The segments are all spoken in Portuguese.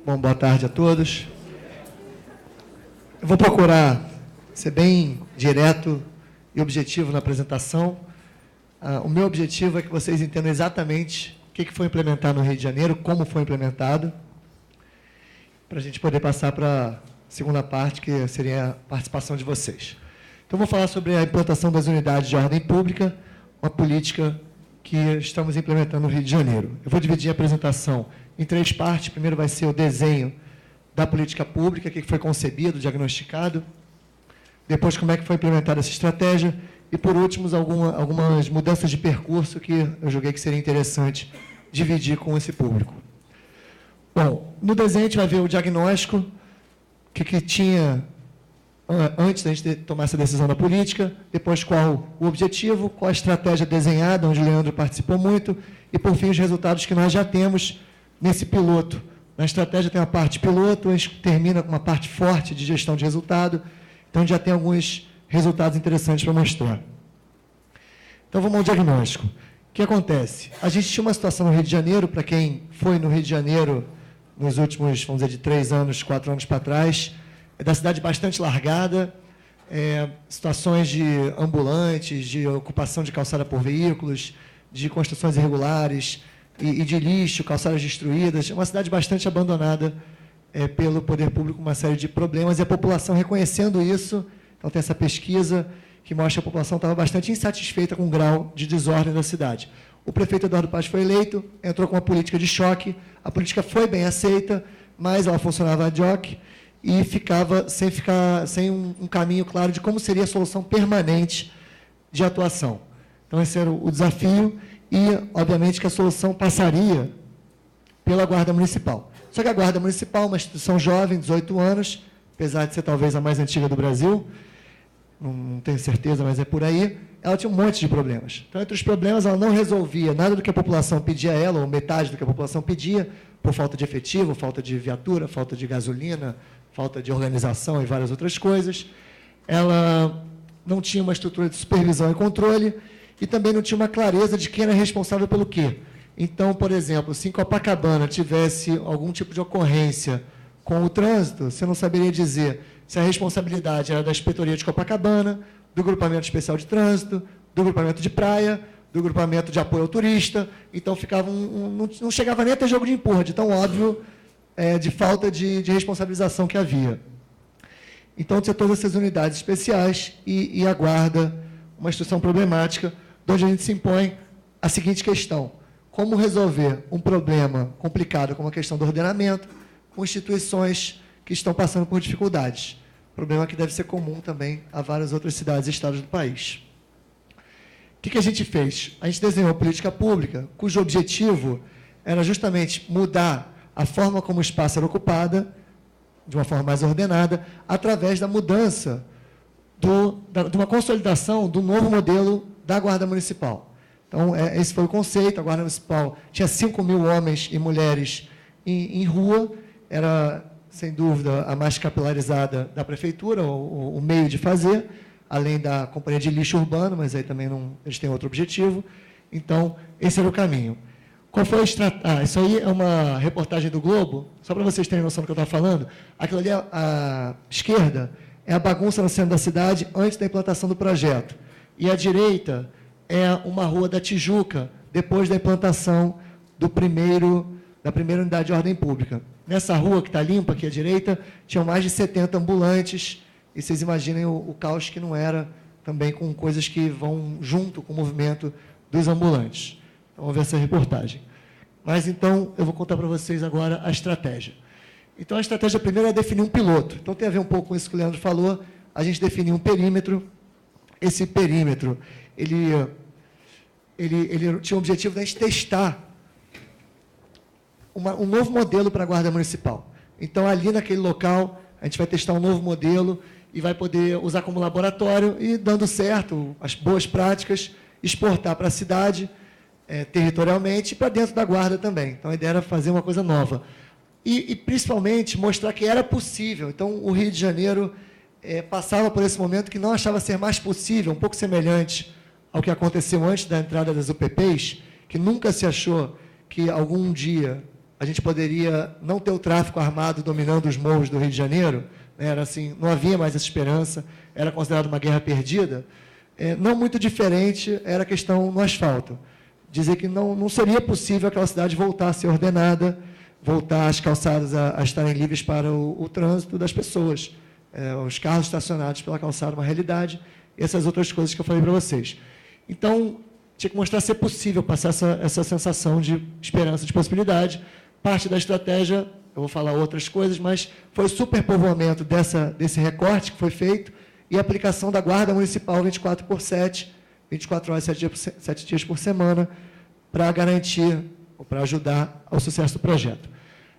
Bom, boa tarde a todos. Eu vou procurar ser bem direto e objetivo na apresentação. O meu objetivo é que vocês entendam exatamente o que foi implementado no Rio de Janeiro, como foi implementado, para a gente poder passar para a segunda parte, que seria a participação de vocês. Então, vou falar sobre a implantação das unidades de ordem pública, uma política que estamos implementando no Rio de Janeiro. Eu vou dividir a apresentação em 3 partes. Primeiro vai ser o desenho da política pública, o que foi concebido, diagnosticado. Depois, como é que foi implementada essa estratégia. E, por último, algumas mudanças de percurso que eu julguei que seria interessante dividir com esse público. Bom, no desenho a gente vai ver o diagnóstico, o que tinha antes da gente tomar essa decisão da política, depois qual o objetivo, qual a estratégia desenhada, onde o Leandro participou muito, e, por fim, os resultados que nós já temos nesse piloto. Na estratégia tem uma parte piloto, a gente termina com uma parte forte de gestão de resultado, então já tem alguns resultados interessantes para mostrar. Então, vamos ao diagnóstico. O que acontece? A gente tinha uma situação no Rio de Janeiro, para quem foi no Rio de Janeiro nos últimos, vamos dizer, de 3 anos, 4 anos para trás, é da cidade bastante largada, situações de ambulantes, de ocupação de calçada por veículos, de construções irregulares e de lixo, calçadas destruídas. É uma cidade bastante abandonada pelo poder público, uma série de problemas, e a população reconhecendo isso. Então, tem essa pesquisa que mostra que a população estava bastante insatisfeita com o grau de desordem da cidade. O prefeito Eduardo Paes foi eleito, entrou com uma política de choque, a política foi bem aceita, mas ela funcionava ad hoc, e ficava sem um caminho claro de como seria a solução permanente de atuação. Então, esse era o desafio e, obviamente, que a solução passaria pela Guarda Municipal. Só que a Guarda Municipal, uma instituição jovem, 18 anos, apesar de ser talvez a mais antiga do Brasil, não tenho certeza, mas é por aí, ela tinha um monte de problemas. Então, entre os problemas, ela não resolvia nada do que a população pedia a ela, ou metade do que a população pedia, por falta de efetivo, falta de viatura, falta de gasolina, falta de organização e várias outras coisas. Ela não tinha uma estrutura de supervisão e controle e também não tinha uma clareza de quem era responsável pelo quê. Então, por exemplo, se em Copacabana tivesse algum tipo de ocorrência com o trânsito, você não saberia dizer se a responsabilidade era da Inspetoria de Copacabana, do Grupamento Especial de Trânsito, do Grupamento de Praia, do Grupamento de Apoio ao Turista. Então, não chegava nem a ter jogo de empurra, de tão óbvio de falta de responsabilização que havia. Então, tinha todas essas unidades especiais e a Guarda, uma instituição problemática, onde a gente se impõe a seguinte questão: como resolver um problema complicado como a questão do ordenamento com instituições que estão passando por dificuldades? Problema que deve ser comum também a várias outras cidades e estados do país. O que a gente fez? A gente desenhou a política pública, cujo objetivo era justamente mudar a forma como o espaço era ocupado, de uma forma mais ordenada, através da mudança, de uma consolidação do novo modelo da Guarda Municipal. Então, esse foi o conceito. A Guarda Municipal tinha 5.000 homens e mulheres em rua, era, sem dúvida, a mais capilarizada da Prefeitura, o meio de fazer, além da Companhia de Lixo Urbano, mas aí também eles têm outro objetivo. Então, esse era o caminho. Qual foi a estratégia? Isso aí é uma reportagem do Globo, só para vocês terem noção do que eu estava falando. Aquilo ali, à esquerda, é a bagunça no centro da cidade antes da implantação do projeto. E à direita é uma rua da Tijuca, depois da implantação da primeira unidade de ordem pública. Nessa rua que está limpa, aqui à direita, tinham mais de 70 ambulantes, e vocês imaginem o caos que não era, também com coisas que vão junto com o movimento dos ambulantes. Então, vamos ver essa reportagem. Mas, então, eu vou contar para vocês agora a estratégia. Então, a estratégia primeiro é definir um piloto. Então, tem a ver um pouco com isso que o Leandro falou. A gente definiu um perímetro. Esse perímetro, ele tinha o objetivo de a gente testar um novo modelo para a Guarda Municipal. Então, ali naquele local, a gente vai testar um novo modelo e vai poder usar como laboratório e, dando certo, as boas práticas, exportar para a cidade, territorialmente, e para dentro da Guarda também. Então, a ideia era fazer uma coisa nova. E principalmente, mostrar que era possível. Então, o Rio de Janeiro passava por esse momento que não achava ser mais possível, um pouco semelhante ao que aconteceu antes da entrada das UPPs, que nunca se achou que algum dia a a gente poderia não ter o tráfico armado dominando os morros do Rio de Janeiro, né? Era assim, não havia mais essa esperança, era considerado uma guerra perdida. Não muito diferente era a questão no asfalto. Dizer que não seria possível aquela cidade voltar a ser ordenada, voltar as calçadas a estarem livres para o trânsito das pessoas. Os carros estacionados pela calçada, uma realidade, e essas outras coisas que eu falei para vocês. Então, tinha que mostrar ser possível passar essa sensação de esperança, de possibilidade. Parte da estratégia, eu vou falar outras coisas, mas foi o superpovoamento desse recorte que foi feito e a aplicação da Guarda Municipal 24/7, 24 horas, 7 dias por semana, para garantir, ou para ajudar ao sucesso do projeto.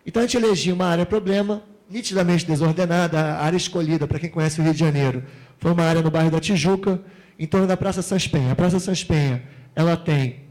Então, a gente elegia uma área problema, nitidamente desordenada. A área escolhida, para quem conhece o Rio de Janeiro, foi uma área no bairro da Tijuca, em torno da Praça Sans Penha. A Praça Sans Penha, ela tem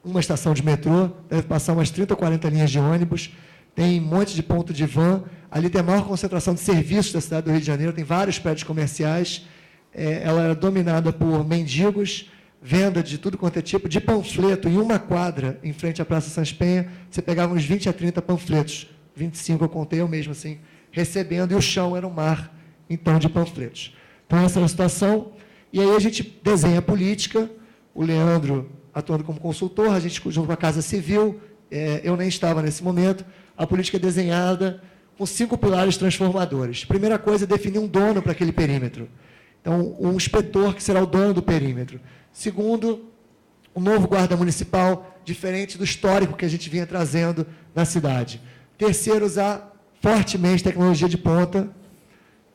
uma estação de metrô, deve passar umas 30 ou 40 linhas de ônibus, tem um monte de ponto de van, ali tem a maior concentração de serviços da cidade do Rio de Janeiro, tem vários prédios comerciais, ela era dominada por mendigos, venda de tudo quanto é tipo, de panfleto, em uma quadra, em frente à Praça Sans Penha, você pegava uns 20 a 30 panfletos, 25 eu contei eu mesmo, assim, recebendo, e o chão era um mar, então, de panfletos. Então, essa era a situação, e aí a gente desenha a política, o Leandro atuando como consultor, a gente junto com a Casa Civil, eu nem estava nesse momento, a política é desenhada com 5 pilares transformadores. Primeira coisa é definir um dono para aquele perímetro. Então, um inspetor que será o dono do perímetro. Segundo, um novo guarda municipal, diferente do histórico que a gente vinha trazendo na cidade. Terceiro, usar fortemente tecnologia de ponta,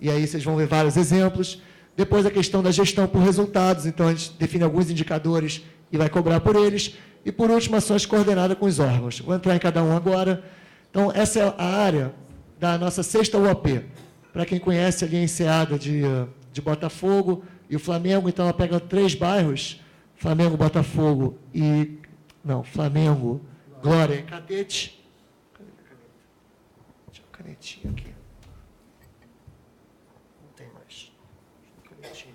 e aí vocês vão ver vários exemplos. Depois, a questão da gestão por resultados, então a gente define alguns indicadores e vai cobrar por eles. E, por último, ações coordenadas com os órgãos. Vou entrar em cada um agora. Então, essa é a área da nossa 6ª UAP. Para quem conhece ali a Enseada de Botafogo e o Flamengo, então ela pega 3 bairros, Flamengo, Botafogo e... Não, Flamengo, Glória e Catete. Cadê minha caneta? Tinha uma canetinha aqui. Não tem mais. Canetinha.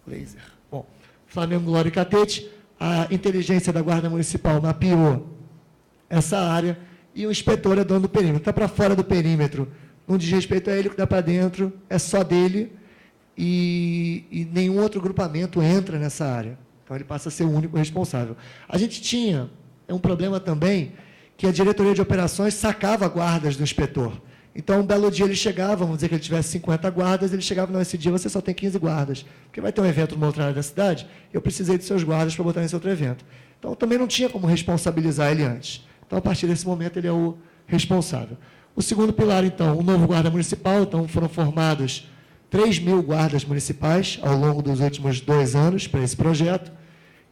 Laser. Bom, Flamengo, Glória e Catete. A inteligência da Guarda Municipal mapeou essa área e o inspetor é dono do perímetro. Está para fora do perímetro, não diz respeito a ele, o que está para dentro é só dele e nenhum outro grupamento entra nessa área. Então, ele passa a ser o único responsável. A gente tinha um problema também, que a diretoria de operações sacava guardas do inspetor. Então, um belo dia ele chegava, vamos dizer que ele tivesse 50 guardas, ele chegava, não, esse dia você só tem 15 guardas, porque vai ter um evento numa outra área da cidade, eu precisei dos seus guardas para botar nesse outro evento. Então, também não tinha como responsabilizar ele antes. Então, a partir desse momento, ele é o responsável. O segundo pilar, então, o novo guarda municipal. Então, foram formados 3.000 guardas municipais ao longo dos últimos 2 anos para esse projeto.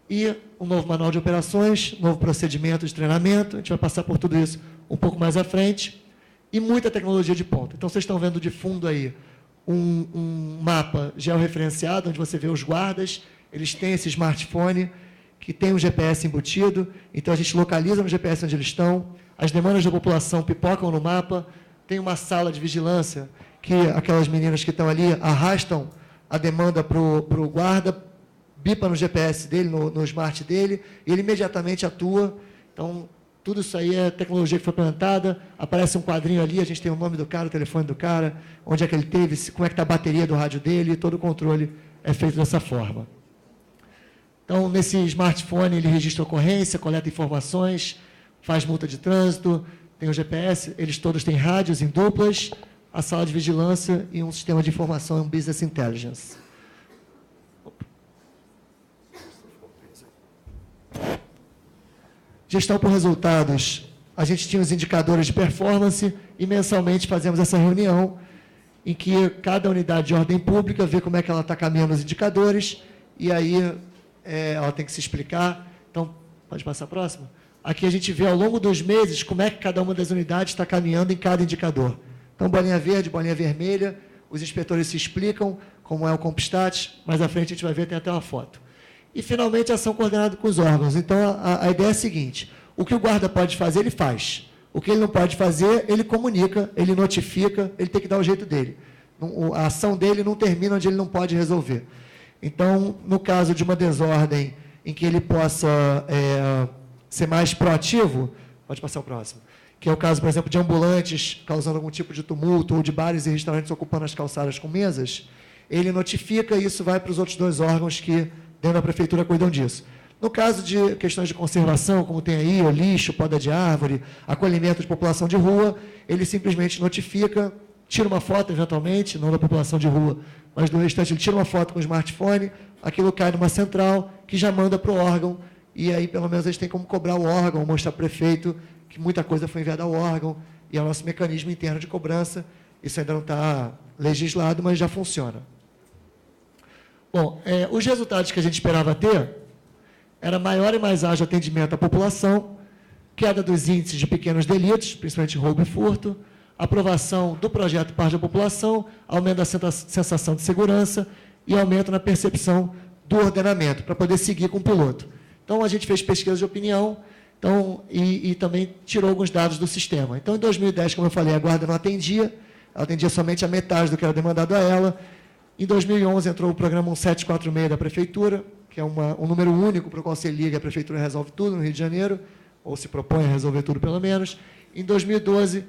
E um novo manual de operações, novo procedimento de treinamento. A gente vai passar por tudo isso um pouco mais à frente. E muita tecnologia de ponta. Então, vocês estão vendo de fundo aí um mapa georreferenciado, onde você vê os guardas, eles têm esse smartphone que tem um GPS embutido, então a gente localiza no GPS onde eles estão, as demandas da população pipocam no mapa, tem uma sala de vigilância que aquelas meninas que estão ali arrastam a demanda para o guarda, bipa no GPS dele, no smart dele, e ele imediatamente atua. Então, tudo isso aí é tecnologia que foi implementada, aparece um quadrinho ali, a gente tem o nome do cara, o telefone do cara, onde é que ele teve, como é que está a bateria do rádio dele, todo o controle é feito dessa forma. Então, nesse smartphone, ele registra ocorrência, coleta informações, faz multa de trânsito, tem o GPS, eles todos têm rádios em duplas, a sala de vigilância e um sistema de informação, um business intelligence. Gestão por resultados. A gente tinha os indicadores de performance e mensalmente fazemos essa reunião em que cada unidade de ordem pública vê como é que ela está caminhando os indicadores e aí ela tem que se explicar. Então, pode passar a próxima? Aqui a gente vê ao longo dos meses como é que cada uma das unidades está caminhando em cada indicador. Então, bolinha verde, bolinha vermelha, os inspetores se explicam como é o Compstat, mais à frente a gente vai ver, tem até uma foto. E, finalmente, a ação coordenada com os órgãos. Então, a ideia é a seguinte, o que o guarda pode fazer, ele faz. O que ele não pode fazer, ele comunica, ele notifica, ele tem que dar o jeito dele. A ação dele não termina onde ele não pode resolver. Então, no caso de uma desordem em que ele possa ser mais proativo, pode passar o próximo, que é o caso, por exemplo, de ambulantes causando algum tipo de tumulto, ou de bares e restaurantes ocupando as calçadas com mesas, ele notifica e isso vai para os outros 2 órgãos que, dentro da prefeitura, cuidam disso. No caso de questões de conservação, como tem aí, o lixo, poda de árvore, acolhimento de população de rua, ele simplesmente notifica, tira uma foto, eventualmente, não da população de rua, mas do restante, ele tira uma foto com o smartphone, aquilo cai numa central, que já manda para o órgão, e aí, pelo menos, a gente tem como cobrar o órgão, mostrar para o prefeito que muita coisa foi enviada ao órgão, e é o nosso mecanismo interno de cobrança. Isso ainda não está legislado, mas já funciona. Bom, os resultados que a gente esperava ter era maior e mais ágil atendimento à população, queda dos índices de pequenos delitos, principalmente roubo e furto, aprovação do projeto Parte da População, aumento da sensação de segurança e aumento na percepção do ordenamento, para poder seguir com o piloto. Então, a gente fez pesquisa de opinião, e também tirou alguns dados do sistema. Então, em 2010, como eu falei, a guarda não atendia, ela atendia somente a metade do que era demandado a ela. Em 2011, entrou o programa 1746 da Prefeitura, que é um número único para o qual se liga, a Prefeitura resolve tudo no Rio de Janeiro, ou se propõe a resolver tudo, pelo menos. Em 2012,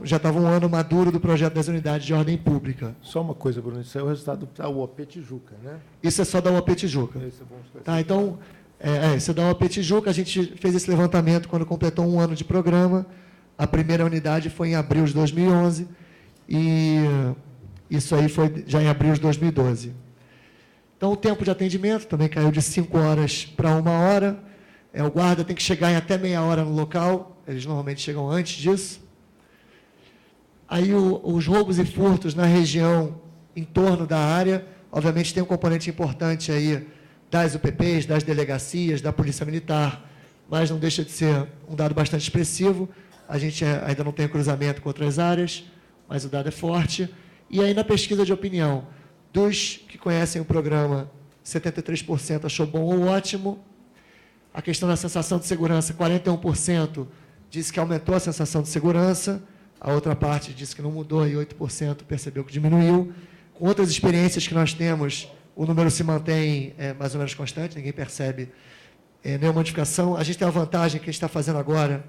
já estava um ano maduro do projeto das unidades de ordem pública. Só uma coisa, Bruno, isso é o resultado da UOP Tijuca, né? Isso é só da UOP Tijuca. Isso é bom esclarecer. Tá, então, isso é da UOP Tijuca, a gente fez esse levantamento quando completou um ano de programa, a primeira unidade foi em abril de 2011, e isso aí foi já em abril de 2012. Então, o tempo de atendimento também caiu de 5 horas para 1 hora, o guarda tem que chegar em até meia hora no local, eles normalmente chegam antes disso. Aí, os roubos e furtos na região em torno da área, obviamente tem um componente importante aí das UPPs, das delegacias, da Polícia Militar, mas não deixa de ser um dado bastante expressivo. A gente ainda não tem cruzamento com outras áreas, mas o dado é forte. E aí, na pesquisa de opinião, dos que conhecem o programa, 73% achou bom ou ótimo. A questão da sensação de segurança, 41% disse que aumentou a sensação de segurança, a outra parte disse que não mudou, e 8% percebeu que diminuiu. Com outras experiências que nós temos, o número se mantém mais ou menos constante, ninguém percebe nenhuma modificação. A gente tem a vantagem que a gente está fazendo agora,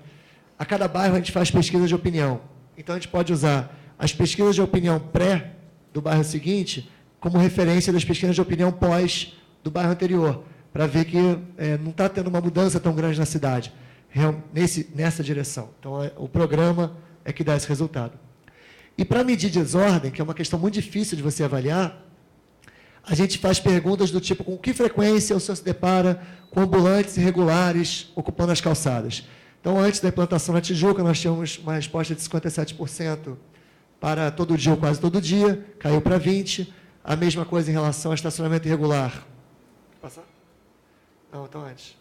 a cada bairro a gente faz pesquisa de opinião. Então, a gente pode usar as pesquisas de opinião pré do bairro seguinte como referência das pesquisas de opinião pós do bairro anterior, para ver que não está tendo uma mudança tão grande na cidade, nessa direção. Então, o programa é que dá esse resultado. E para medir desordem, que é uma questão muito difícil de você avaliar, a gente faz perguntas do tipo, com que frequência o senhor se depara com ambulantes irregulares ocupando as calçadas? Então, antes da implantação na Tijuca, nós tínhamos uma resposta de 57% para todo dia ou quase todo dia, caiu para 20%. A mesma coisa em relação ao estacionamento irregular. Passar? Não, então antes.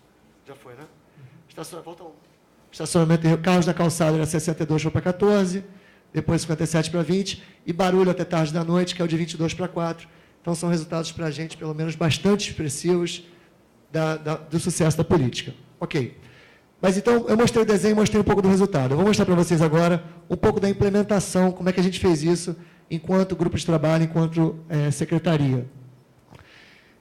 Já foi, né? Volta um. Estacionamento irregular, carros na calçada era 62 para 14, depois 57 para 20, e barulho até tarde da noite, que é o de 22 para 4. Então, são resultados para a gente, pelo menos, bastante expressivos do sucesso da política. Ok. Mas, então, eu mostrei o desenho e mostrei um pouco do resultado. Eu vou mostrar para vocês agora um pouco da implementação, como é que a gente fez isso enquanto grupo de trabalho, enquanto secretaria.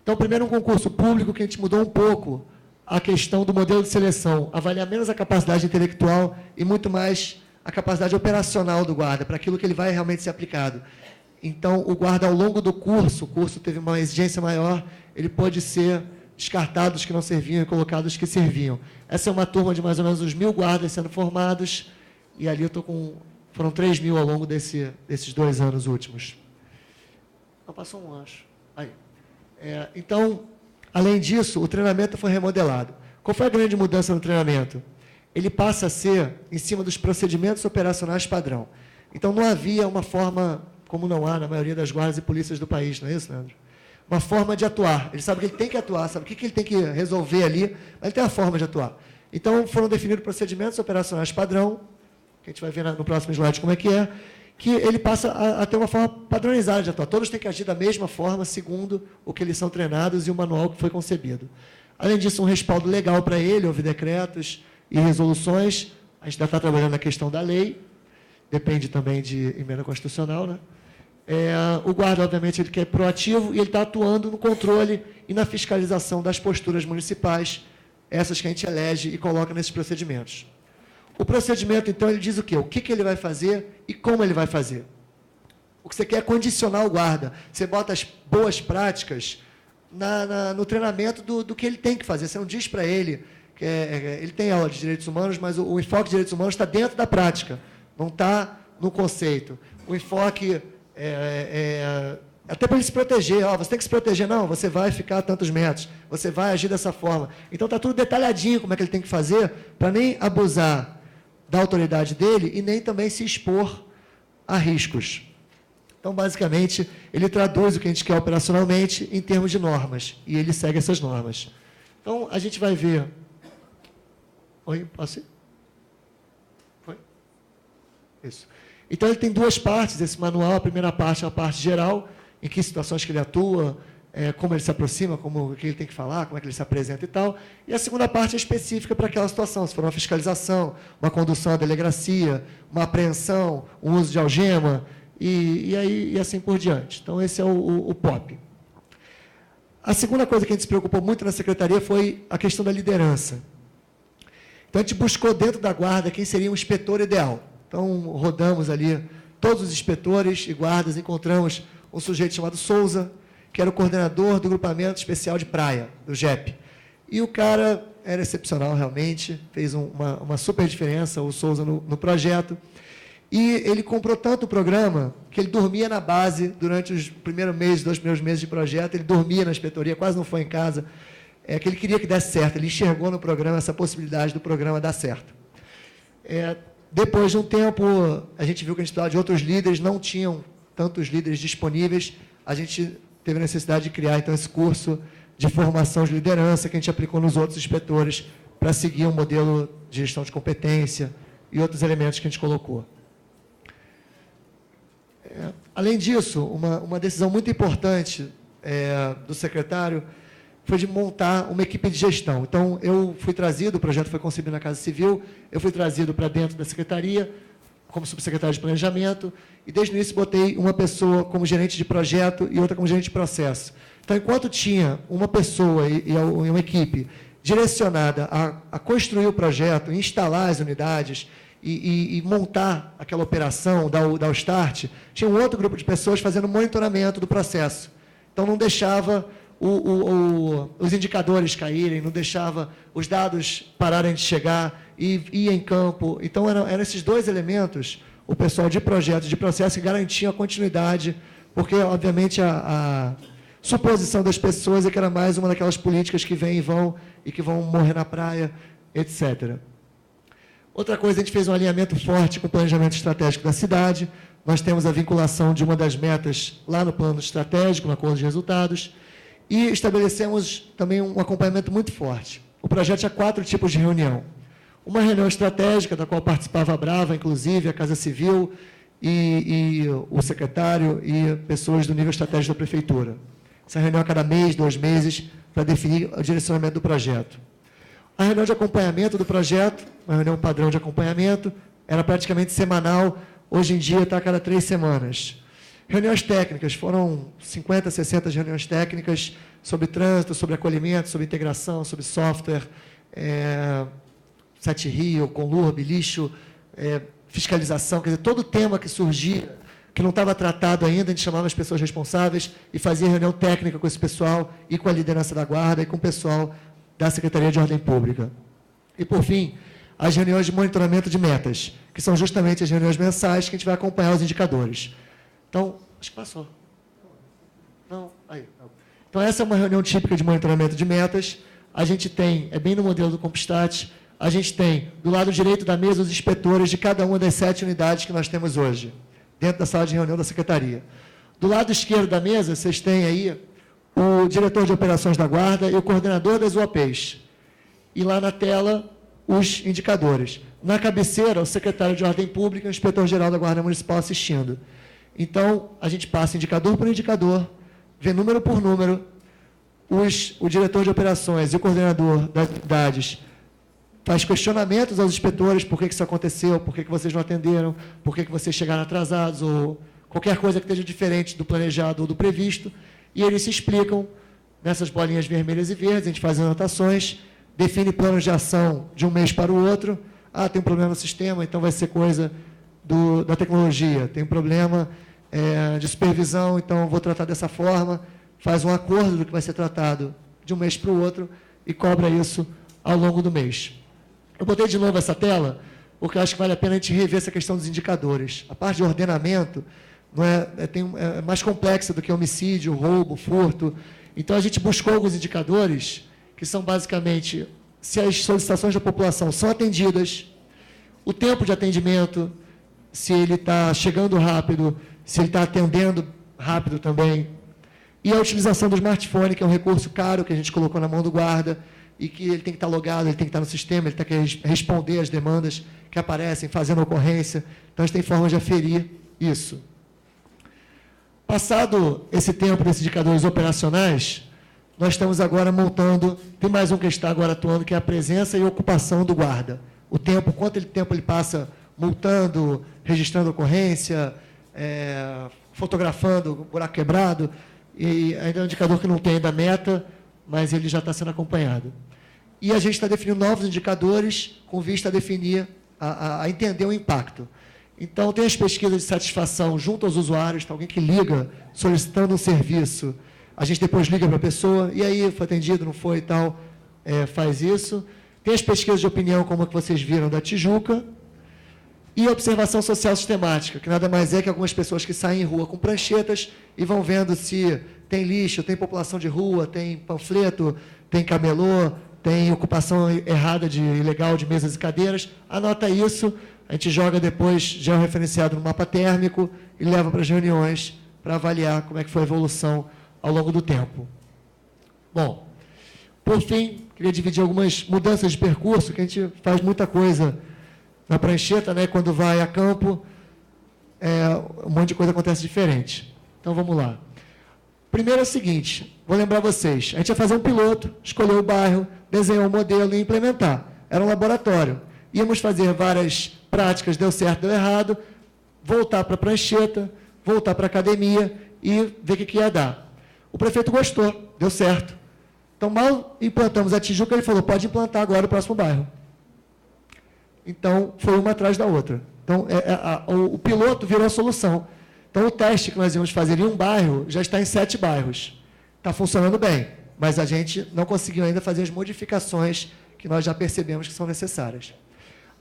Então, primeiro, um concurso público que a gente mudou um pouco a questão do modelo de seleção, avaliar menos a capacidade intelectual e muito mais a capacidade operacional do guarda, para aquilo que ele vai realmente ser aplicado. Então, o guarda, ao longo do curso, o curso teve uma exigência maior, ele pôde ser descartado os que não serviam e colocado os que serviam. Essa é uma turma de mais ou menos uns 1.000 guardas sendo formados, e ali eu estou com... Foram 3.000 ao longo desses 2 anos últimos. Não, passou um, acho. Aí. Então, além disso, o treinamento foi remodelado. Qual foi a grande mudança no treinamento? Ele passa a ser em cima dos procedimentos operacionais padrão. Então, não havia uma forma, como não há na maioria das guardas e polícias do país, não é isso, Leandro? Uma forma de atuar. Ele sabe que ele tem que atuar, sabe o que ele tem que resolver ali, mas ele tem a forma de atuar. Então, foram definidos procedimentos operacionais padrão, que a gente vai ver no próximo slide como é, que ele passa a ter uma forma padronizada de atuar. Todos têm que agir da mesma forma, segundo o que eles são treinados e o manual que foi concebido. Além disso, um respaldo legal para ele, houve decretos e resoluções. A gente ainda está trabalhando na questão da lei, depende também de emenda constitucional, né? O guarda, obviamente, ele que é proativo e ele está atuando no controle e na fiscalização das posturas municipais, essas que a gente elege e coloca nesses procedimentos. O procedimento, então, ele diz o quê? O que ele vai fazer e como ele vai fazer. O que você quer é condicionar o guarda. Você bota as boas práticas no treinamento do que ele tem que fazer. Você não diz para ele que ele tem aula de direitos humanos, mas o enfoque de direitos humanos está dentro da prática, não está no conceito. O enfoque até para ele se proteger. Você tem que se proteger. Não, você vai ficar a tantos metros, você vai agir dessa forma. Então, está tudo detalhadinho como é que ele tem que fazer para nem abusar da autoridade dele e nem também se expor a riscos. Então, basicamente, ele traduz o que a gente quer operacionalmente em termos de normas, e ele segue essas normas. Então, a gente vai ver... Oi, posso ir? Foi? Isso. Então, ele tem duas partes, esse manual. A primeira parte é a parte geral, em que situações que ele atua, como ele se aproxima, como que ele tem que falar, como é que ele se apresenta e tal. E a segunda parte é específica para aquela situação, se for uma fiscalização, uma condução à delegacia, uma apreensão, um uso de algema... E assim por diante. Então, esse é o POP. A segunda coisa que a gente se preocupou muito na secretaria foi a questão da liderança. Então, a gente buscou dentro da guarda quem seria um inspetor ideal. Então, rodamos ali todos os inspetores e guardas, encontramos um sujeito chamado Souza, que era o coordenador do grupamento especial de praia, do GEP. E o cara era excepcional, realmente, fez uma super diferença, o Souza, no projeto. E ele comprou tanto o programa que ele dormia na base durante os primeiros meses, 2 primeiros meses de projeto, ele dormia na inspetoria, quase não foi em casa, que ele queria que desse certo, ele enxergou no programa essa possibilidade do programa dar certo. Depois de um tempo, a gente viu que a gente precisava de outros líderes, não tinham tantos líderes disponíveis, a gente teve a necessidade de criar, então, esse curso de formação de liderança que a gente aplicou nos outros inspetores para seguir um modelo de gestão de competência e outros elementos que a gente colocou. Além disso, uma decisão muito importante do secretário foi de montar uma equipe de gestão. Então, eu fui trazido, o projeto foi concebido na Casa Civil, eu fui trazido para dentro da secretaria, como subsecretário de planejamento, e desde o início botei uma pessoa como gerente de projeto e outra como gerente de processo. Então, enquanto tinha uma pessoa e uma equipe direcionada a construir o projeto, instalar as unidades, e montar aquela operação, dar o start, tinha um outro grupo de pessoas fazendo monitoramento do processo. Então, não deixava os indicadores caírem, não deixava os dados pararem de chegar e ia em campo. Então, eram esses dois elementos, o pessoal de projeto e de processo, que garantiam a continuidade, porque, obviamente, a suposição das pessoas é que era mais uma daquelas políticas que vêm e vão, e que vão morrer na praia, etc. Outra coisa, a gente fez um alinhamento forte com o planejamento estratégico da cidade. Nós temos a vinculação de uma das metas lá no plano estratégico, no acordo de resultados, e estabelecemos também um acompanhamento muito forte. O projeto tinha 4 tipos de reunião. Uma reunião estratégica, da qual participava a Brava, inclusive, a Casa Civil, e o secretário e pessoas do nível estratégico da prefeitura. Essa reunião a cada mês, 2 meses, para definir o direcionamento do projeto. A reunião de acompanhamento do projeto, uma reunião padrão de acompanhamento, era praticamente semanal, hoje em dia está a cada 3 semanas. Reuniões técnicas, foram 50, 60 reuniões técnicas sobre trânsito, sobre acolhimento, sobre integração, sobre software, Sete Rio, Conlurb, lixo, fiscalização, quer dizer, todo tema que surgia, que não estava tratado ainda, a gente chamava as pessoas responsáveis e fazia reunião técnica com esse pessoal e com a liderança da guarda e com o pessoal da Secretaria de Ordem Pública. E, por fim, as reuniões de monitoramento de metas, que são justamente as reuniões mensais que a gente vai acompanhar os indicadores. Então, acho que passou. Não, aí. Então, essa é uma reunião típica de monitoramento de metas. A gente tem, bem no modelo do Compstat, a gente tem, do lado direito da mesa, os inspetores de cada uma das 7 unidades que nós temos hoje, dentro da sala de reunião da Secretaria. Do lado esquerdo da mesa, vocês têm aí o diretor de operações da guarda e o coordenador das UAPs. E lá na tela, os indicadores. Na cabeceira, o secretário de Ordem Pública e o inspetor-geral da Guarda Municipal assistindo. Então, a gente passa indicador por indicador, vê número por número, o diretor de operações e o coordenador das unidades faz questionamentos aos inspetores, por que isso aconteceu, por que vocês não atenderam, por que vocês chegaram atrasados, ou qualquer coisa que esteja diferente do planejado ou do previsto, e eles se explicam nessas bolinhas vermelhas e verdes, a gente faz anotações, define planos de ação de um mês para o outro, tem um problema no sistema, então vai ser coisa da tecnologia. Tem um problema de supervisão, então vou tratar dessa forma. Faz um acordo do que vai ser tratado de um mês para o outro e cobra isso ao longo do mês. Eu botei de novo essa tela, porque eu acho que vale a pena a gente rever essa questão dos indicadores. A parte de ordenamento é mais complexa do que homicídio, roubo, furto. Então, a gente buscou alguns indicadores que são basicamente se as solicitações da população são atendidas, o tempo de atendimento, se ele está chegando rápido, se ele está atendendo rápido também, e a utilização do smartphone, que é um recurso caro que a gente colocou na mão do guarda, e que ele tem que estar logado, ele tem que estar no sistema, ele tem que responder às demandas que aparecem, fazendo ocorrência. Então, a gente tem formas de aferir isso. Passado esse tempo desses indicadores operacionais, nós estamos agora montando, tem mais um que está agora atuando, que é a presença e ocupação do guarda. O tempo, quanto tempo ele passa multando, registrando ocorrência, fotografando o buraco quebrado, e ainda é um indicador que não tem ainda meta, mas ele já está sendo acompanhado. E a gente está definindo novos indicadores com vista a definir, a entender o impacto. Então, tem as pesquisas de satisfação junto aos usuários, tá? Alguém que liga solicitando um serviço, a gente depois liga para a pessoa, e aí, foi atendido, não foi e tal, faz isso. Tem as pesquisas de opinião, como a que vocês viram da Tijuca, e a observação social sistemática, que nada mais é que algumas pessoas que saem em rua com pranchetas e vão vendo se tem lixo, tem população de rua, tem panfleto, tem camelô, tem ocupação errada ilegal de mesas e cadeiras. Anota isso, a gente joga depois georreferenciado no mapa térmico e leva para as reuniões para avaliar como é que foi a evolução ao longo do tempo. Bom, por fim, queria dividir algumas mudanças de percurso, que a gente faz muita coisa na prancheta, né? Quando vai a campo, um monte de coisa acontece diferente. Então, vamos lá. Primeiro é o seguinte, vou lembrar vocês, a gente ia fazer um piloto, escolher o bairro, desenhar um modelo e implementar. Era um laboratório. Íamos fazer várias práticas, deu certo, deu errado, voltar para a prancheta, voltar para a academia e ver o que ia dar. O prefeito gostou, deu certo. Então, mal implantamos a Tijuca, ele falou, pode implantar agora o próximo bairro. Então, foi uma atrás da outra. Então, o piloto virou a solução. Então, o teste que nós íamos fazer em um bairro já está em 7 bairros. Está funcionando bem, mas a gente não conseguiu ainda fazer as modificações que nós já percebemos que são necessárias.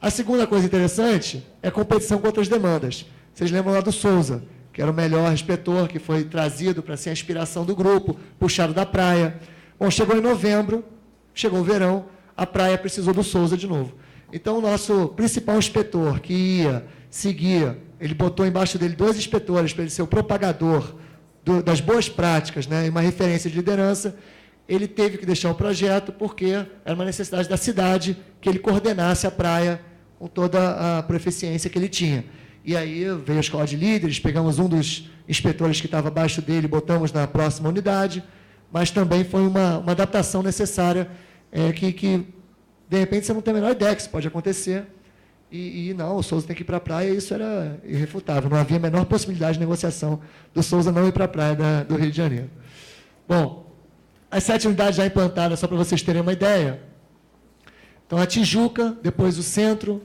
A segunda coisa interessante é a competição com outras demandas. Vocês lembram lá do Souza, que era o melhor inspetor, que foi trazido para ser a inspiração do grupo, puxado da praia. Bom, chegou em novembro, chegou o verão, a praia precisou do Souza de novo. Então, o nosso principal inspetor, que ia, seguia, ele botou embaixo dele 2 inspetores para ele ser o propagador das boas práticas, né, e uma referência de liderança. Ele teve que deixar o projeto porque era uma necessidade da cidade que ele coordenasse a praia com toda a proficiência que ele tinha. E aí veio a escola de líderes, pegamos um dos inspetores que estava abaixo dele, botamos na próxima unidade, mas também foi uma adaptação necessária que, de repente, você não tem a menor ideia que isso pode acontecer. E não, o Souza tem que ir para a praia, e isso era irrefutável. Não havia a menor possibilidade de negociação do Souza não ir para a praia do Rio de Janeiro. Bom, as 7 unidades já implantadas, só para vocês terem uma ideia. Então, a Tijuca, depois o Centro,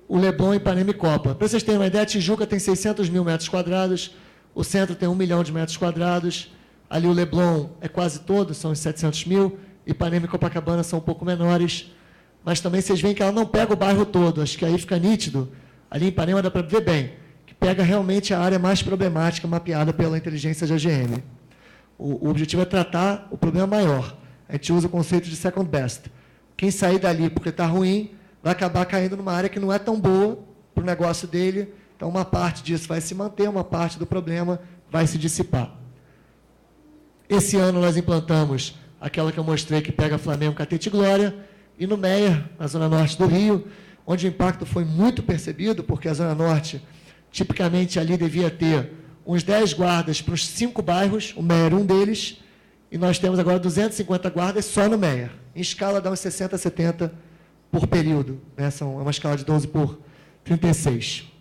o Leblon, Ipanema e Copa. Para vocês terem uma ideia, a Tijuca tem 600 mil metros quadrados, o Centro tem 1 milhão de metros quadrados, ali o Leblon é quase todo, são os 700 mil, Ipanema e Copacabana são um pouco menores, mas também vocês veem que ela não pega o bairro todo, acho que aí fica nítido, ali em Ipanema dá para ver bem, que pega realmente a área mais problemática mapeada pela inteligência de AGM. O objetivo é tratar o problema maior. A gente usa o conceito de second best. Quem sair dali porque está ruim, vai acabar caindo numa área que não é tão boa para o negócio dele, então uma parte disso vai se manter, uma parte do problema vai se dissipar. Esse ano nós implantamos aquela que eu mostrei que pega Flamengo, Catete e Glória, e no Meier, na Zona Norte do Rio, onde o impacto foi muito percebido, porque a Zona Norte, tipicamente ali devia ter uns 10 guardas para os 5 bairros, o Meier um deles, e nós temos agora 250 guardas só no Meier. Em escala dá uns 60, 70 por período, né? É uma escala de 12 por 36.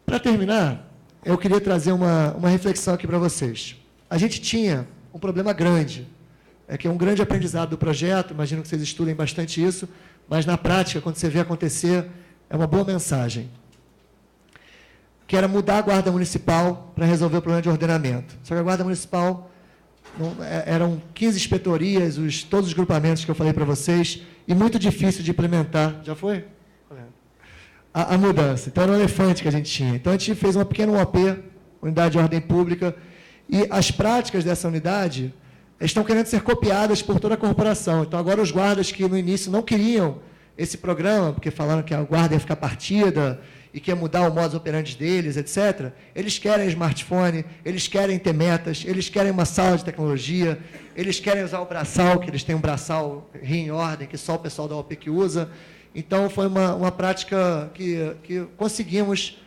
Para terminar, eu queria trazer uma reflexão aqui para vocês. A gente tinha um problema grande, que é um grande aprendizado do projeto, imagino que vocês estudem bastante isso, mas na prática, quando você vê acontecer, é uma boa mensagem. Que era mudar a Guarda Municipal para resolver o problema de ordenamento. Só que a Guarda Municipal eram 15 inspetorias, todos os grupamentos que eu falei para vocês, e muito difícil de implementar. Já foi? A mudança. Então, era um elefante que a gente tinha. Então, a gente fez uma pequena UOP, Unidade de Ordem Pública, e as práticas dessa unidade estão querendo ser copiadas por toda a corporação. Então, agora, os guardas que no início não queriam esse programa, porque falaram que a guarda ia ficar partida e que ia mudar o modus operandi deles, etc., eles querem smartphone, eles querem ter metas, eles querem uma sala de tecnologia, eles querem usar o braçal, que eles têm um braçal em ordem, que só o pessoal da OP que usa. Então, foi uma prática que conseguimos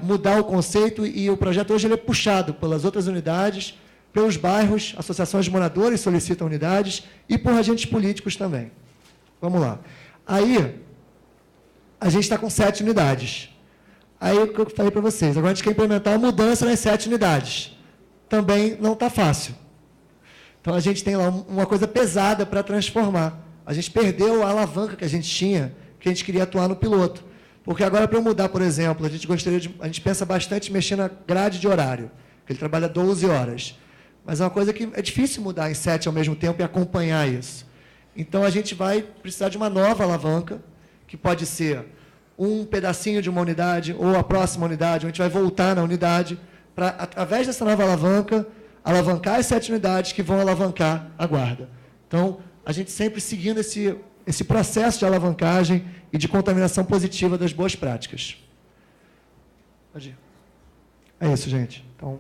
mudar o conceito, e o projeto hoje ele é puxado pelas outras unidades, pelos bairros, associações de moradores solicitam unidades, e por agentes políticos também. Vamos lá. Aí, a gente está com 7 unidades. Aí, o que eu falei para vocês, agora a gente quer implementar a mudança nas 7 unidades. Também não está fácil. Então, a gente tem lá uma coisa pesada para transformar. A gente perdeu a alavanca que a gente tinha, que a gente queria atuar no piloto. Porque agora, para eu mudar, por exemplo, a gente pensa bastante em mexer na grade de horário, que ele trabalha 12 horas. Mas é uma coisa que é difícil mudar em 7 ao mesmo tempo e acompanhar isso. Então, a gente vai precisar de uma nova alavanca, que pode ser um pedacinho de uma unidade ou a próxima unidade, onde a gente vai voltar na unidade, para, através dessa nova alavanca, alavancar as 7 unidades que vão alavancar a guarda. Então, a gente sempre seguindo esse processo de alavancagem e de contaminação positiva das boas práticas. Pode ir. É isso, gente. Então...